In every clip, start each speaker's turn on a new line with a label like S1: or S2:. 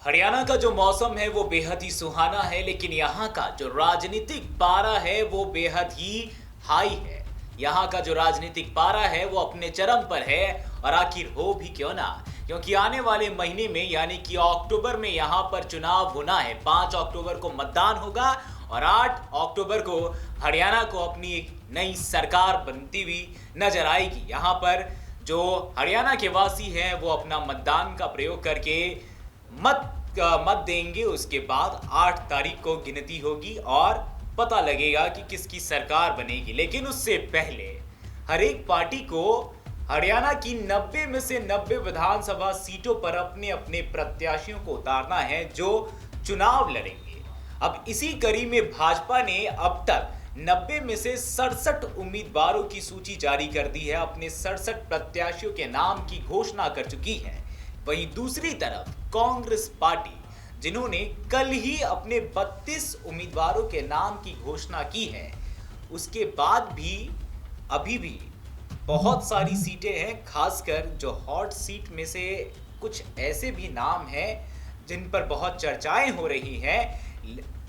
S1: हरियाणा का जो मौसम है वो बेहद ही सुहाना है, लेकिन यहाँ का जो राजनीतिक पारा है वो बेहद ही हाई है। यहाँ का जो राजनीतिक पारा है वो अपने चरम पर है। और आखिर हो भी क्यों ना, क्योंकि आने वाले महीने में यानी कि अक्टूबर में यहाँ पर चुनाव होना है। 5 अक्टूबर को मतदान होगा और 8 अक्टूबर को हरियाणा को अपनी एक नई सरकार बनती हुई नजर आएगी। यहाँ पर जो हरियाणा के वासी हैं वो अपना मतदान का प्रयोग करके मत देंगे। उसके बाद 8 तारीख को गिनती होगी और पता लगेगा कि किसकी सरकार बनेगी। लेकिन उससे पहले हर एक पार्टी को हरियाणा की 90 में से 90 विधानसभा सीटों पर अपने अपने प्रत्याशियों को उतारना है जो चुनाव लड़ेंगे। अब इसी कड़ी में भाजपा ने अब तक 90 में से 67 उम्मीदवारों की सूची जारी कर दी है, अपने 67 प्रत्याशियों के नाम की घोषणा कर चुकी है। वहीं दूसरी तरफ कांग्रेस पार्टी, जिन्होंने कल ही अपने 32 उम्मीदवारों के नाम की घोषणा की है, उसके बाद भी अभी भी बहुत सारी सीटें हैं। खासकर जो हॉट सीट में से कुछ ऐसे भी नाम हैं जिन पर बहुत चर्चाएं हो रही हैं।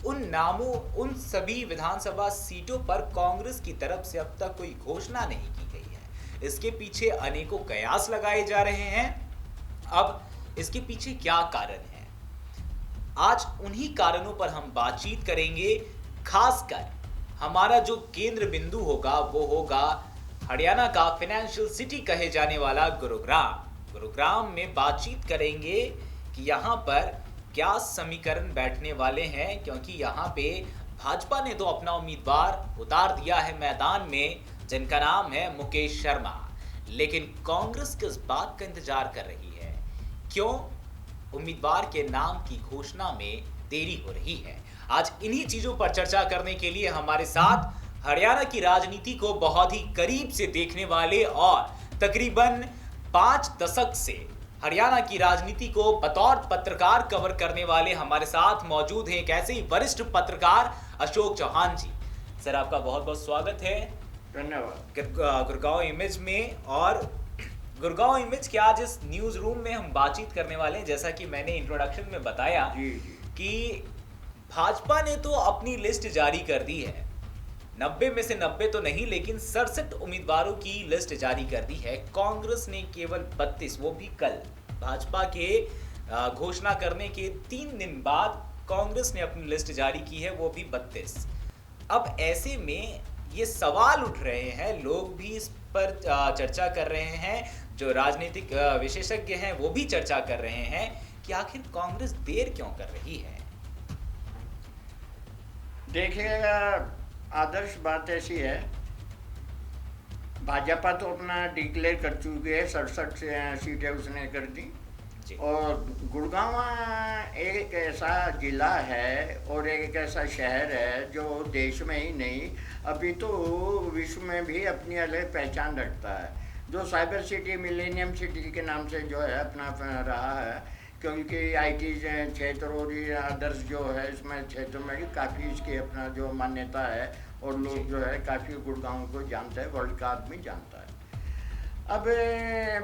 S1: उन सभी विधानसभा सीटों पर कांग्रेस की तरफ से अब तक कोई घोषणा नहीं की गई है। इसके पीछे अनेकों कयास लगाए जा रहे हैं। अब इसके पीछे क्या कारण है, आज उन्हीं कारणों पर हम बातचीत करेंगे। खासकर हमारा जो केंद्र बिंदु होगा वो होगा हरियाणा का फाइनेंशियल सिटी कहे जाने वाला गुरुग्राम में बातचीत करेंगे कि यहाँ पर क्या समीकरण बैठने वाले हैं, क्योंकि यहाँ पे भाजपा ने तो अपना उम्मीदवार उतार दिया है मैदान में, जिनका नाम है मुकेश शर्मा। लेकिन कांग्रेस किस बात का इंतजार कर रही है, क्यों उम्मीदवार के नाम की घोषणा में देरी हो रही है? आज इन्हीं चीजों पर चर्चा करने के लिए हमारे साथ हरियाणा की राजनीति को बहुत ही करीब से देखने वाले और तकरीबन 5 दशक से हरियाणा की राजनीति को बतौर पत्रकार कवर करने वाले हमारे साथ मौजूद हैं एक ऐसे ही वरिष्ठ पत्रकार अशोक चौहान जी। सर, आपका बहुत बहुत स्वागत है।
S2: धन्यवाद।
S1: गुड़गांव इमेज में, और गुड़गांव इमेज के आज इस न्यूज रूम में हम बातचीत करने वाले हैं। जैसा कि मैंने इंट्रोडक्शन में बताया कि भाजपा ने तो अपनी लिस्ट जारी कर दी है, 90 में से 90 तो नहीं लेकिन 67 उम्मीदवारों की लिस्ट जारी कर दी है। कांग्रेस ने केवल 32, वो भी कल भाजपा के घोषणा करने के 3 दिन बाद कांग्रेस ने अपनी लिस्ट जारी की है, वो भी 32। अब ऐसे में ये सवाल उठ रहे हैं, लोग भी इस पर चर्चा कर रहे हैं, जो राजनीतिक विशेषज्ञ हैं वो भी चर्चा कर रहे हैं कि आखिर कांग्रेस देर क्यों कर रही है।
S2: देखिएगा, आदर्श बात ऐसी है, भाजपा तो अपना डिक्लेयर कर चुकी है, 67 सीटें उसने कर दी। और गुड़गांव एक ऐसा जिला है और एक ऐसा शहर है जो देश में ही नहीं अभी तो विश्व में भी अपनी अलग पहचान रखता है, जो साइबर सिटी, मिलेनियम सिटी के नाम से जो है अपना रहा है। क्योंकि आईटी क्षेत्र और अदर्स जो है इसमें क्षेत्र में भी काफ़ी इसकी अपना जो मान्यता है और लोग जो है काफ़ी गुड़गांव को जानते हैं, वर्ल्ड का आदमी जानता है। अब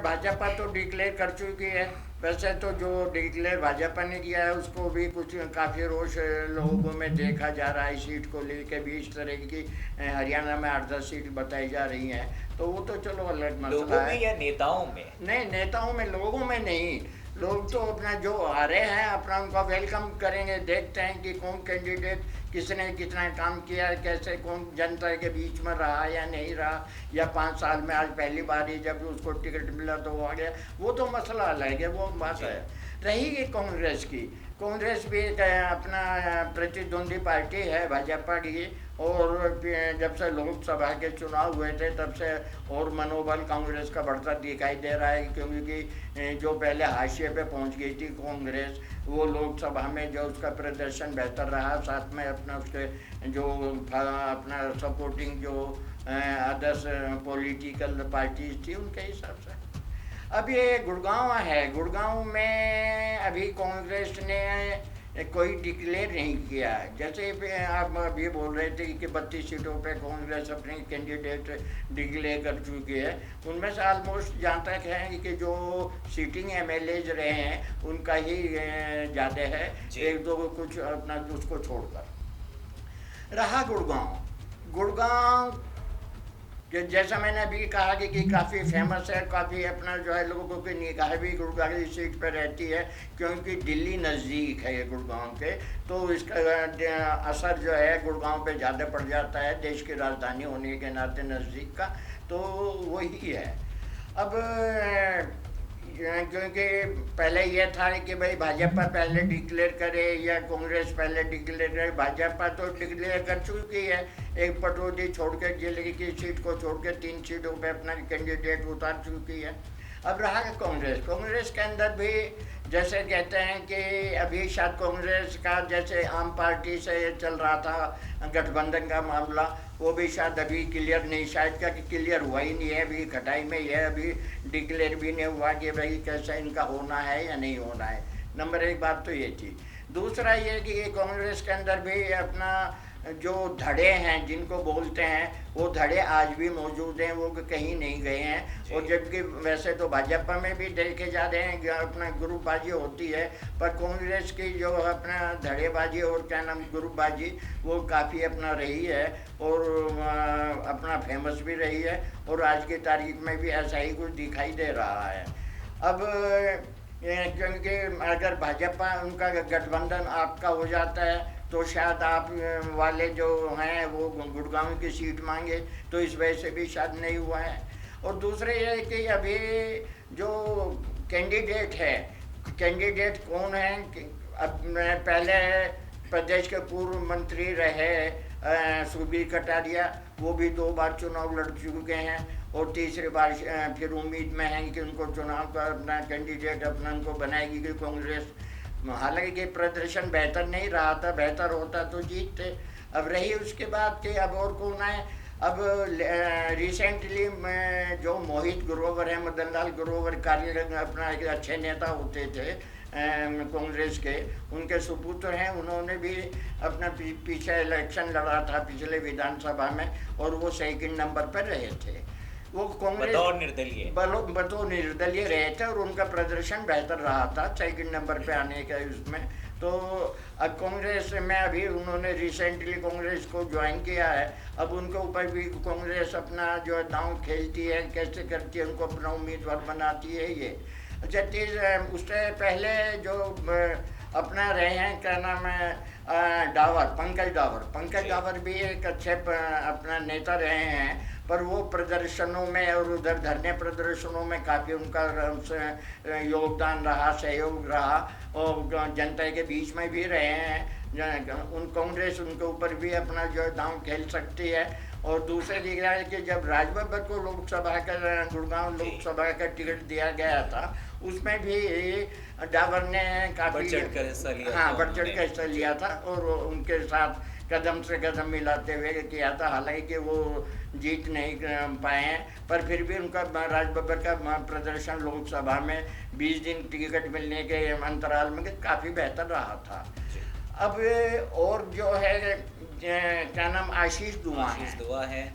S2: भाजपा तो डिक्लेयर कर चुकी है। वैसे तो जो डिक्लेयर भाजपा ने किया है उसको भी कुछ काफ़ी रोष लोगों में देखा जा रहा है। सीट को लेकर भी इस तरह की हरियाणा में 8-10 सीट बताई जा रही हैं, तो वो तो चलो अलग मसला है।
S1: या नेताओं में?
S2: नहीं, नेताओं में, लोगों में नहीं। लोग तो अपना जो आ रहे हैं अपना उनका वेलकम करेंगे, देखते हैं कि कौन कैंडिडेट किसने कितना काम किया है, कैसे कौन जनता के बीच में रहा या नहीं रहा, या 5 साल में आज पहली बार ही जब उसको टिकट मिला तो वो आ गया, वो तो मसला अलग है, वो बात है। रही कांग्रेस की, कांग्रेस भी अपना प्रतिद्वंदी पार्टी है भाजपा की, और जब से लोकसभा के चुनाव हुए थे तब से और मनोबल कांग्रेस का बढ़ता दिखाई दे रहा है। क्योंकि जो पहले हाशिए पे पहुंच गई थी कांग्रेस, वो लोकसभा में जो उसका प्रदर्शन बेहतर रहा, साथ में अपना उसके जो अपना सपोर्टिंग जो अदर्स पॉलिटिकल पार्टीज थी उनके हिसाब से। अब ये गुड़गांव है, गुड़गांव में अभी कांग्रेस ने कोई डिक्लेयर नहीं किया है। जैसे आप अभी बोल रहे थे कि 32 सीटों पे कांग्रेस अपने कैंडिडेट डिक्लेयर कर चुकी है, उनमें से ऑलमोस्ट जहाँ तक है कि जो सीटिंग एमएलएज रहे हैं उनका ही ज़्यादा है, एक दो कुछ अपना उसको छोड़कर। रहा गुड़गांव जैसा मैंने अभी कहा कि काफ़ी फेमस है, काफ़ी अपना जो है लोगों की निगाह भी गुड़गांव की सीट पर रहती है, क्योंकि दिल्ली नज़दीक है ये गुड़गांव के, तो इसका असर जो है गुड़गांव पे ज़्यादा पड़ जाता है, देश की राजधानी होने के नाते नज़दीक का, तो वही है। अब क्योंकि पहले ये था कि भाई भाजपा पहले डिक्लेयर करे या कांग्रेस पहले डिक्लेयर करे, भाजपा तो डिक्लेयर कर चुकी है, एक पटौदी छोड़ के जिले की सीट को छोड़ के 3 सीटों पे अपना कैंडिडेट उतार चुकी है। अब रहा कांग्रेस के अंदर भी जैसे कहते हैं कि अभी शायद कांग्रेस का जैसे आम पार्टी से चल रहा था गठबंधन का मामला, वो भी शायद अभी क्लियर नहीं, शायद का क्लियर हुआ ही नहीं है, अभी खटाई में ही है, अभी डिक्लेयर भी नहीं हुआ कि भाई कैसा इनका होना है या नहीं होना है। नंबर 1 बात तो ये थी। दूसरा ये कि कांग्रेस के अंदर भी अपना जो धड़े हैं जिनको बोलते हैं, वो धड़े आज भी मौजूद हैं, वो कहीं नहीं गए हैं। और जबकि वैसे तो भाजपा में भी देखे जा रहे हैं अपना ग्रुपबाजी होती है, पर कांग्रेस की जो अपना धड़ेबाजी और क्या नाम ग्रुपबाजी वो काफ़ी अपना रही है और अपना फेमस भी रही है, और आज की तारीख में भी ऐसा ही कुछ दिखाई दे रहा है। अब क्योंकि अगर भाजपा उनका गठबंधन आपका हो जाता है तो शायद आप वाले जो हैं वो गुड़गांव की सीट मांगे, तो इस वजह से भी शायद नहीं हुआ है। और दूसरे ये कि अभी जो कैंडिडेट कौन है, अब पहले प्रदेश के पूर्व मंत्री रहे सुबीर कटारिया, वो भी 2 बार चुनाव लड़ चुके हैं और तीसरी बार फिर उम्मीद में हैं कि उनको चुनाव का अपना कैंडिडेट अपना उनको बनाएगी कि कांग्रेस। हालांकि प्रदर्शन बेहतर नहीं रहा था, बेहतर होता तो जीतते। अब रही उसके बाद कि अब और कौन है, अब रिसेंटली में जो मोहित ग्रोवर है, मदन लाल ग्रोवर कार्य अपना एक अच्छे नेता होते थे कांग्रेस के, उनके सुपुत्र हैं, उन्होंने भी अपना पीछे इलेक्शन लड़ा था पिछले विधानसभा में और वो 2nd नंबर पर रहे थे। वो कांग्रेस बतौर निर्दलीय रहे थे और उनका प्रदर्शन बेहतर रहा था 2nd नंबर पे आने का उसमें। तो अब कांग्रेस में अभी उन्होंने रिसेंटली कांग्रेस को ज्वाइन किया है, अब उनके ऊपर भी कांग्रेस अपना जो दांव खेलती है, कैसे करती है, उनको अपना उम्मीदवार बनाती है ये। अच्छा, उससे पहले जो अपना रहे हैं क्या नाम है पंकज डावर भी एक अच्छे अपना नेता रहे हैं, पर वो प्रदर्शनों में और उधर धरने प्रदर्शनों में काफ़ी उनका योगदान रहा, सहयोग रहा और जनता के बीच में भी रहे हैं। उन कांग्रेस उनके ऊपर भी अपना जो दांव खेल सकती है। और दूसरे दिख रहा है कि जब राजबब्बर को लोकसभा का गुड़गांव लोकसभा का टिकट दिया गया था, उसमें भी डावर ने काफ़ी बढ़ चढ़ कर हिस्सा लिया था और उनके साथ कदम से कदम मिलाते हुए किया था। हालांकि वो जीत नहीं पाए हैं, पर फिर भी उनका राजबब्बर का प्रदर्शन लोकसभा में 20 दिन टिकट मिलने के अंतराल में काफ़ी बेहतर रहा था। अब और जो है क्या नाम आशीष दुआ है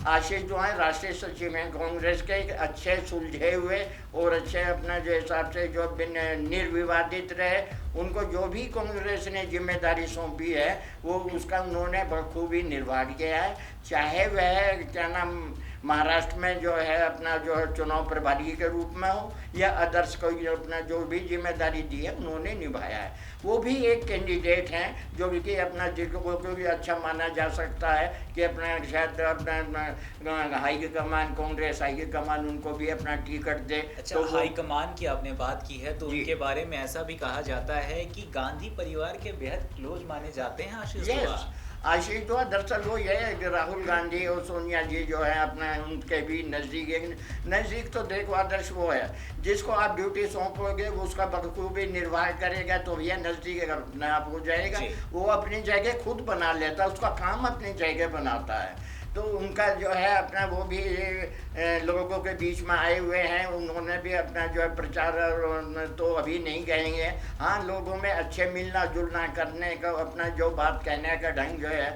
S2: राष्ट्रीय सचिव हैं कांग्रेस के, एक अच्छे सुलझे हुए और अच्छे अपना जो हिसाब से जो निर्विवादित रहे। उनको जो भी कांग्रेस ने जिम्मेदारी सौंपी है वो उसका उन्होंने बखूबी निर्वाह किया है, चाहे वह क्या नाम महाराष्ट्र में जो है अपना जो है चुनाव प्रभारी के रूप में हो या अदर्स को अपना जो भी जिम्मेदारी दी है उन्होंने निभाया है। वो भी एक कैंडिडेट हैं जो कि अपना जिनको भी अच्छा माना जा सकता है कि अपना शायद अपना high command Congress high command उनको भी अपना टिकट दे।
S1: अच्छा, तो हाई कमान की आपने बात की है तो उनके बारे में ऐसा भी कहा जाता है कि गांधी परिवार के बेहद क्लोज माने जाते हैं
S2: आशीष दुआ। दरअसल वो ये है कि राहुल गांधी और सोनिया जी जो है अपना उनके भी नज़दीक तो देखो आदर्श वो है जिसको आप ड्यूटी सौंपोगे वो उसका बखूबी निर्वाह करेगा तो यह नज़दीक अपने आप हो जाएगा। वो अपनी जगह खुद बना लेता है, उसका काम अपनी जगह बनाता है। तो उनका जो है अपना वो भी लोगों के बीच में आए हुए हैं, उन्होंने भी अपना जो है प्रचार तो अभी नहीं कहेंगे, हाँ लोगों में अच्छे मिलना जुलना करने का अपना जो बात कहने का ढंग जो है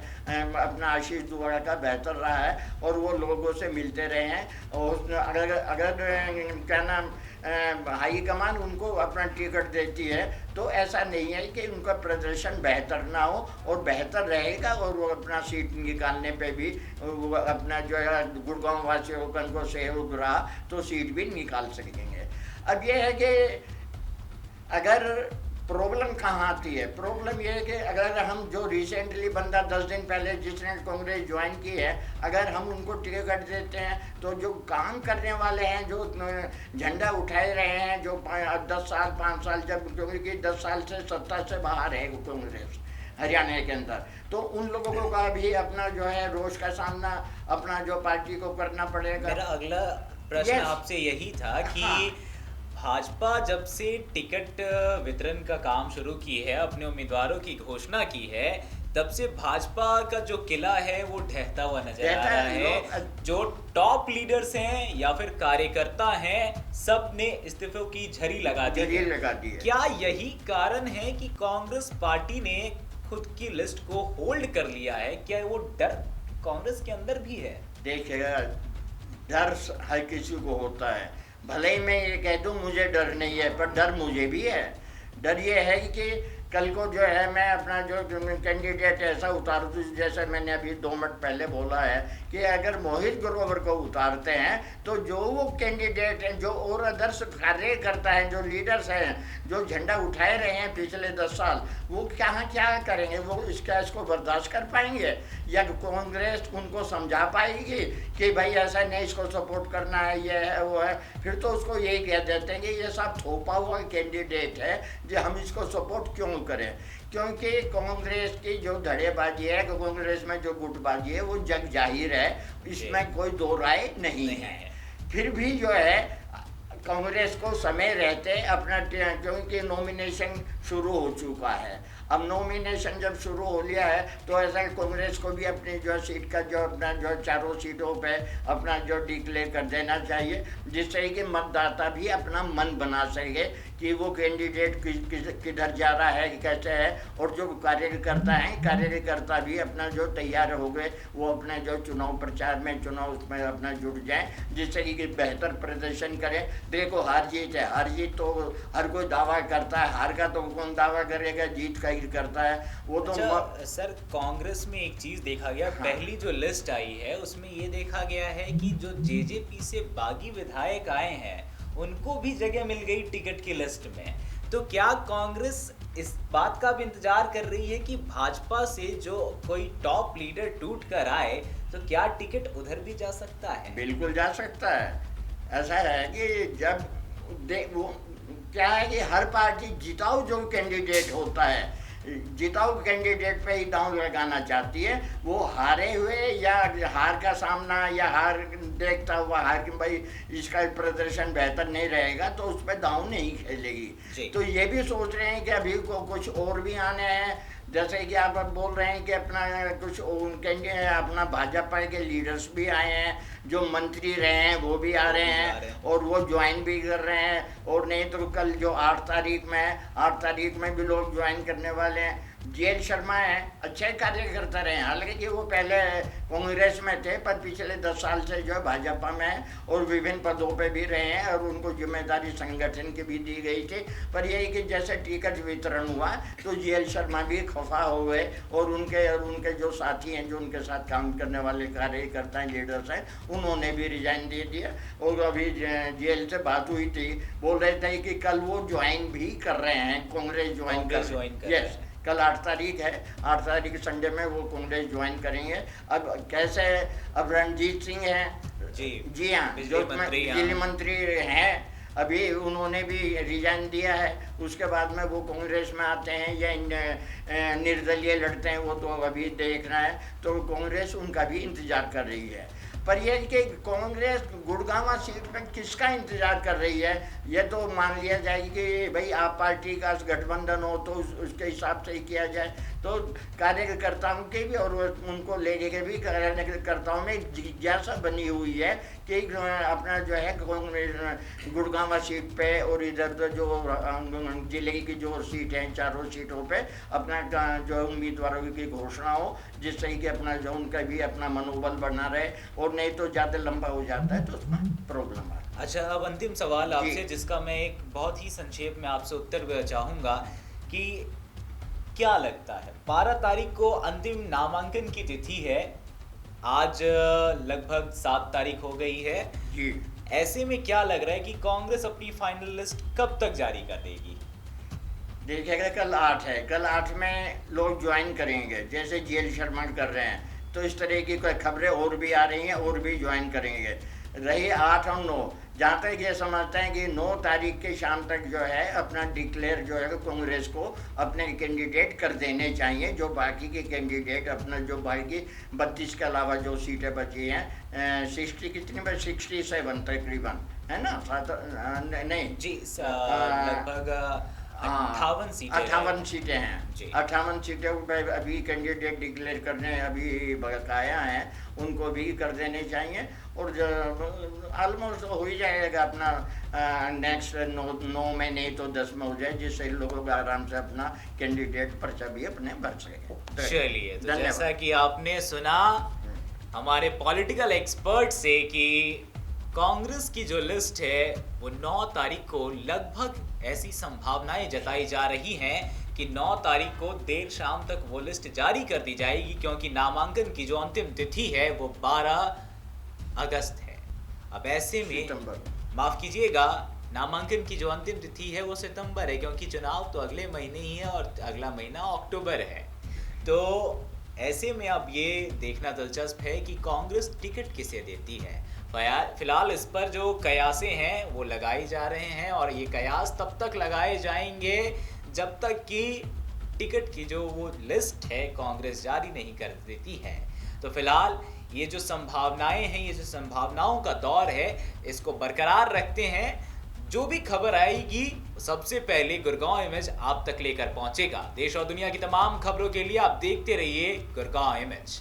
S2: अपना आशीष दुआरा का बेहतर रहा है, और वो लोगों से मिलते रहे हैं। और अगर क्या नाम हाई कमान उनको अपना टिकट देती है तो ऐसा नहीं है कि उनका प्रदर्शन बेहतर ना हो, और बेहतर रहेगा और वो अपना सीट निकालने पे भी वो अपना जो है गुड़गांव वासियों को सहयोग रहा तो सीट भी निकाल सकेंगे। अब ये है कि अगर प्रॉब्लम कहाँ आती है, प्रॉब्लम ये है कि अगर हम जो रिसेंटली बंदा 10 दिन पहले जिसने कांग्रेस ज्वाइन की है, अगर हम उनको टिकट देते हैं तो जो काम करने वाले हैं, जो झंडा उठाए रहे हैं, जो 10 साल 5 साल जब क्योंकि 10 साल से सत्ता से बाहर है कांग्रेस हरियाणा के अंदर, तो उन लोगों का भी अपना जो है रोष का सामना अपना जो पार्टी को करना पड़ेगा।
S1: मेरा अगला प्रश्न आपसे यही था कि
S2: हाँ।
S1: भाजपा जब से टिकट वितरण का काम शुरू की है, अपने उम्मीदवारों की घोषणा की है, तब से भाजपा का जो किला है वो ढहता हुआ नजर आ रहा है। जो टॉप लीडर्स हैं या फिर कार्यकर्ता हैं, सब ने इस्तीफों की झड़ी लगा दी है। क्या यही कारण है कि कांग्रेस पार्टी ने खुद की लिस्ट को होल्ड कर लिया है? क्या वो डर कांग्रेस के अंदर भी है?
S2: देखिएगा, डर हर किसी को होता है, भले ही मैं ये कह दूं मुझे डर नहीं है, पर डर मुझे भी है। डर ये है कि कल को जो है मैं अपना जो कैंडिडेट ऐसा उतार दूँ, जैसे मैंने अभी 2 मिनट पहले बोला है कि अगर मोहित ग्रोवर को उतारते हैं तो जो वो कैंडिडेट हैं, जो और अदर्स कार्य करता है, जो लीडर्स हैं, जो झंडा उठाए रहे हैं पिछले 10 साल, वो क्या करेंगे? वो इसको बर्दाश्त कर पाएंगे? या कांग्रेस उनको समझा पाएगी कि भाई ऐसा नहीं, इसको सपोर्ट करना है, ये है वो है? फिर तो उसको यही कह देते हैं कि ये सब थोपा हुआ कैंडिडेट है, जो हम इसको सपोर्ट क्यों करें? क्योंकि कांग्रेस की जो धड़ेबाजी है, कांग्रेस में जो गुटबाजी है, वो जग जाहिर है, इसमें कोई दो राय नहीं है। फिर भी जो है कांग्रेस को समय रहते अपना, क्योंकि नॉमिनेशन शुरू हो चुका है, अब नॉमिनेशन जब शुरू हो लिया है तो ऐसा कांग्रेस को भी अपनी जो सीट का जो अपना जो 4 सीटों पे अपना जो डिक्लेयर कर देना चाहिए, जिससे कि मतदाता भी अपना मन बना सके कि वो कैंडिडेट किधर जा रहा है, कैसे है, और जो कार्यकर्ता भी अपना जो तैयार हो गए वो अपने जो चुनाव प्रचार में उसमें अपना जुड़ जाएं, जिससे कि बेहतर प्रदर्शन करें। देखो हार जीत है, हार जीत तो हर कोई दावा करता है, हार का तो कौन दावा करेगा, जीत का ही करता है वो तो।
S1: सर, कांग्रेस में एक चीज देखा गया,
S2: हाँ।
S1: पहली जो लिस्ट आई है उसमें ये देखा गया है कि जो जेजेपी से बागी विधायक आए हैं उनको भी जगह मिल गई टिकट की लिस्ट में। तो क्या कांग्रेस इस बात का भी इंतजार कर रही है कि भाजपा से जो कोई टॉप लीडर टूट कर आए तो क्या टिकट उधर भी जा सकता है?
S2: बिल्कुल जा सकता है। ऐसा है कि जब वो क्या है कि हर पार्टी जिताऊ जो कैंडिडेट होता है, जिताऊ कैंडिडेट पे ही दांव लगाना चाहती है। वो हारे हुए या हार का सामना या हार देखता हुआ हार कि भाई इसका प्रदर्शन बेहतर नहीं रहेगा तो उस पर दांव नहीं खेलेगी। तो ये भी सोच रहे हैं कि अभी को कुछ और भी आने हैं, जैसे कि आप बोल रहे हैं कि अपना कुछ उनके अपना भाजपा के लीडर्स भी आए हैं, जो मंत्री रहे हैं वो भी आ रहे हैं और वो ज्वाइन भी कर रहे हैं। और नहीं तो कल जो 8 तारीख में भी लोग ज्वाइन करने वाले हैं। जेएल शर्मा है, अच्छे कार्यकर्ता रहे हैं, हालांकि वो पहले कांग्रेस में थे पर पिछले 10 साल से जो है भाजपा में है और विभिन्न पदों पे भी रहे हैं और उनको जिम्मेदारी संगठन की भी दी गई थी। पर यही कि जैसे टिकट वितरण हुआ तो जेएल शर्मा भी खफा हो गए और उनके जो साथी हैं, जो उनके साथ काम करने वाले कार्यकर्ता हैं, लीडर्स हैं, उन्होंने भी रिजाइन दे दिया। और अभी जेएल से बात हुई थी, बोल रहे थे कि कल वो ज्वाइन भी कर रहे हैं, कांग्रेस ज्वाइन कर यस कल 8 तारीख है, 8 तारीख संडे में वो कांग्रेस ज्वाइन करेंगे। अब कैसे, अब रणजीत सिंह हैं जी हाँ, जो बिजली मंत्री हैं, अभी उन्होंने भी रिजाइन दिया है। उसके बाद में वो कांग्रेस में आते हैं या निर्दलीय लड़ते हैं, वो तो अभी देखना है। तो कांग्रेस उनका भी इंतजार कर रही है। पर ये कि कांग्रेस गुड़गांव सीट पर किसका इंतजार कर रही है, ये तो मान लिया जाए कि भाई आप पार्टी का गठबंधन हो तो उसके हिसाब से ही किया जाए। तो कार्यकर्ताओं के भी और उनको लेने के भी कार्यकर्ताओं में जिज्ञासा बनी हुई है कि अपना जो है गुड़गांव सीट पे और इधर तो जो जिले की जो सीट है चारों सीटों पे अपना जो उम्मीदवारों की घोषणा हो, जिससे कि अपना जो उनका भी अपना मनोबल बना रहे, और नहीं तो ज़्यादा लंबा हो जाता है तो उसमें प्रॉब्लम आ रहा है।
S1: अच्छा, अब अंतिम सवाल आपसे, जिसका मैं एक बहुत ही संक्षेप में आपसे उत्तर चाहूँगा कि क्या लगता है 12 तारीख को अंतिम नामांकन की तिथि है, आज लगभग 7 तारीख हो गई है
S2: जी।
S1: ऐसे में क्या लग रहा है कि कांग्रेस अपनी फाइनल लिस्ट कब तक जारी कर देगी?
S2: देखिएगा कल 8 है, कल 8 में लोग ज्वाइन करेंगे, जैसे GL शर्मा कर रहे हैं, तो इस तरह की कोई खबरें और भी आ रही हैं और भी ज्वाइन करेंगे। रही 8 और 9, जहाँ तक ये समझते हैं कि 9 तारीख के शाम तक जो है अपना डिक्लेयर जो है कांग्रेस को अपने कैंडिडेट कर देने चाहिए, जो बाकी के कैंडिडेट अपना जो बाकी 32 के अलावा जो सीटें बची हैं 60 कितनी 67 तकरीबन है ना, नहीं
S1: जी लगभग 58
S2: सीटें हैं। 58 सीटें पर अभी कैंडिडेट डिक्लेयर करने अभी बकाया हैं, उनको भी कर देने चाहिए और ऑलमोस्ट हो ही जाएगा अपना नेक्स्ट 9 में, नहीं तो 10 में हो जाए, जिससे लोगों को आराम से अपना कैंडिडेट पर्चा भी अपने भर सके।
S1: चलिए, तो जैसा कि आपने सुना हमारे पॉलिटिकल एक्सपर्ट से कि कांग्रेस की जो लिस्ट है वो 9 तारीख को लगभग ऐसी संभावनाएं जताई जा रही हैं कि 9 तारीख को देर शाम तक वो लिस्ट जारी कर दी जाएगी, क्योंकि नामांकन की जो अंतिम तिथि है वो 12 अगस्त है। अब ऐसे में माफ कीजिएगा, नामांकन की जो अंतिम तिथि है वो सितंबर है, क्योंकि चुनाव तो अगले महीने ही है और अगला महीना अक्टूबर है। तो ऐसे में अब ये देखना दिलचस्प है कि कांग्रेस टिकट किसे देती है। फिलहाल इस पर जो कयासे हैं वो लगाए जा रहे हैं, और ये कयास तब तक लगाए जाएंगे जब तक कि टिकट की जो वो लिस्ट है कांग्रेस जारी नहीं कर देती है। तो फिलहाल ये जो संभावनाएं हैं, ये जो संभावनाओं का दौर है, इसको बरकरार रखते हैं। जो भी खबर आएगी सबसे पहले गुड़गांव इमेज आप तक लेकर पहुंचेगा। देश और दुनिया की तमाम खबरों के लिए आप देखते रहिए गुड़गांव इमेज।